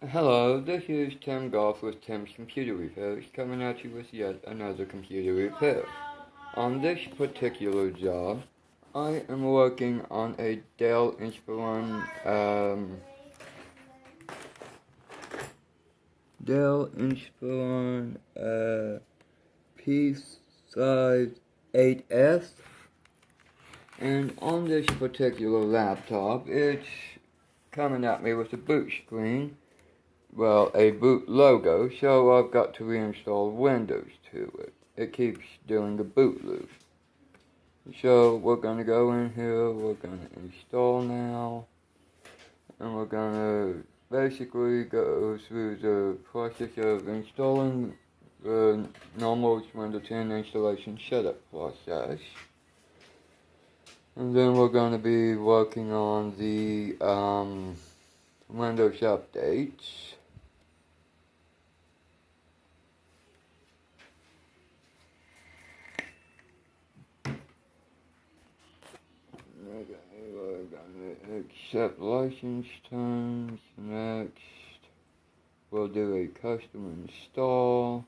Hello, this is Tim Goff with Tim's Computer Repairs coming at you with yet another computer repair. On this particular job, I am working on a Dell Inspiron P58S, and on this particular laptop, it's coming at me with a boot screen. Well, a boot logo, so I've got to reinstall Windows to it. It keeps doing a boot loop. So we're gonna go in here, we're gonna install now, and we're gonna basically go through the process of installing the normal Windows 10 installation setup process. And then we're gonna be working on the Windows updates. Okay, we're gonna accept license terms. Next, we'll do a custom install.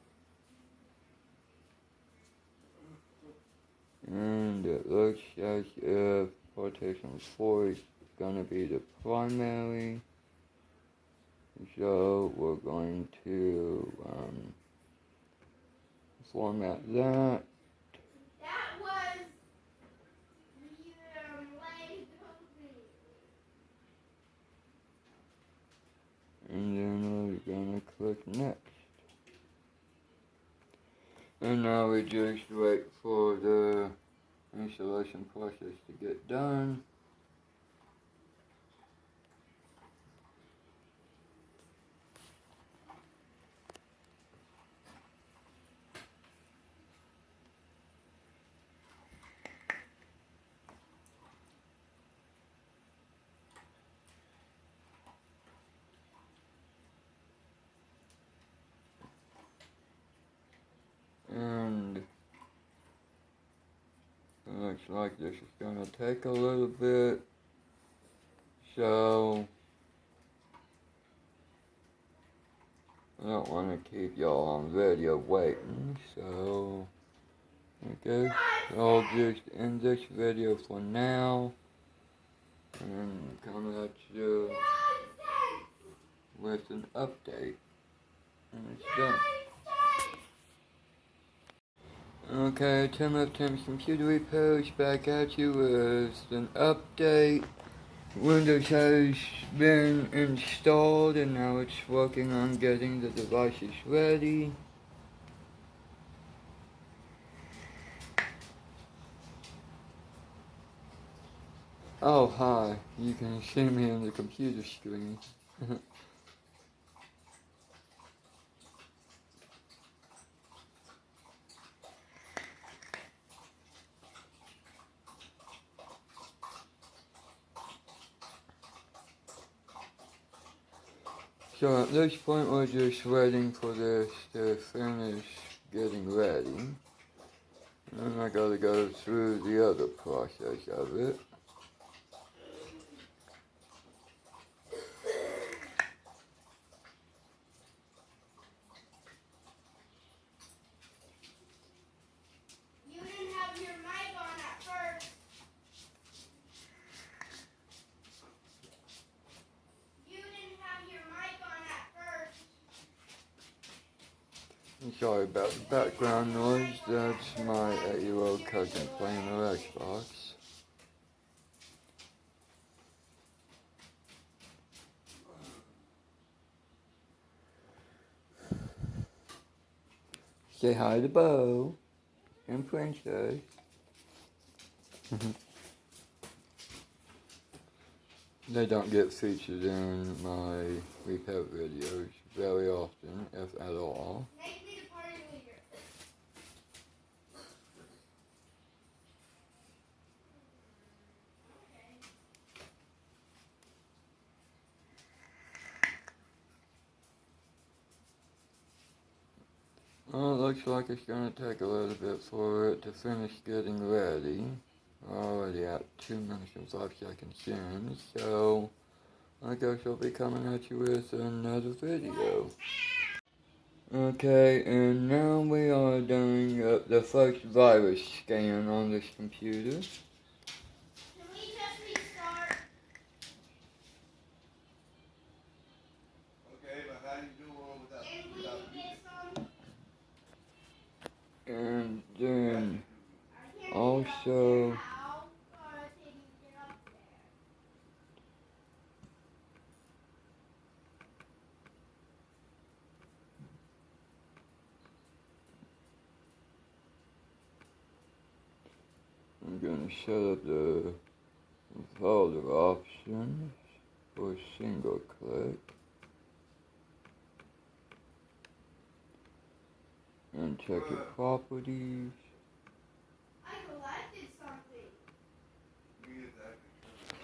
And it looks as if partition 4 is gonna be the primary. So we're going to format that. And then we're gonna click next. And now we just wait for the installation process to get done. And it looks like this is gonna take a little bit. So I don't want to keep y'all on video waiting, so I guess I'll just end this video for now and come at you with an update, and it's done. Okay, Tim of Tim's Computer Repairs back at you with an update. Windows has been installed and now it's working on getting the devices ready. Oh, hi. You can see me on the computer screen. So at this point we're just waiting for this to finish getting ready. And I gotta go through the other process of it. I'm sorry about the background noise, that's my 8-year-old cousin playing her Xbox. Say hi to Bo and Princess. They don't get featured in my repair videos very often, if at all. Well, it looks like it's going to take a little bit for it to finish getting ready. We're already at 2 minutes and 5 seconds in, so I guess I'll be coming at you with another video. Okay, and now we are doing the first virus scan on this computer. Can we just restart? Okay, but how do you do one without? And will you get some? And then I can't also, get up there. How can you get up there? I'm gonna set up the folder options for single click. And check your properties. I collected something.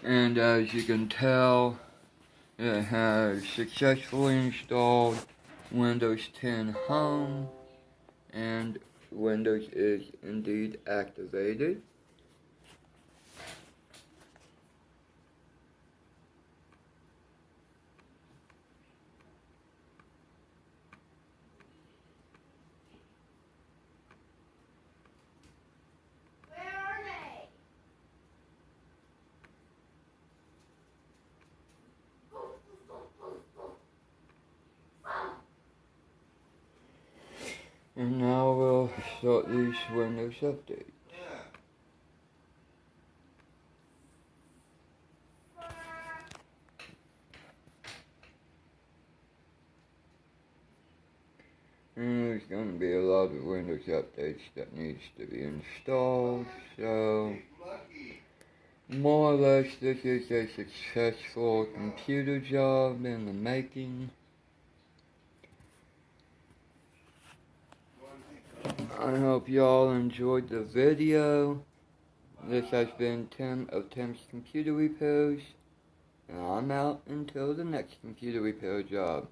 And as you can tell, it has successfully installed Windows 10 Home, and Windows is indeed activated. Where are they? And now we'll start these Windows updates. And there's going to be a lot of Windows updates that needs to be installed, so more or less this is a successful computer job in the making. I hope y'all enjoyed the video. This has been Tim of Tim's Computer Repairs, and I'm out until the next computer repair job.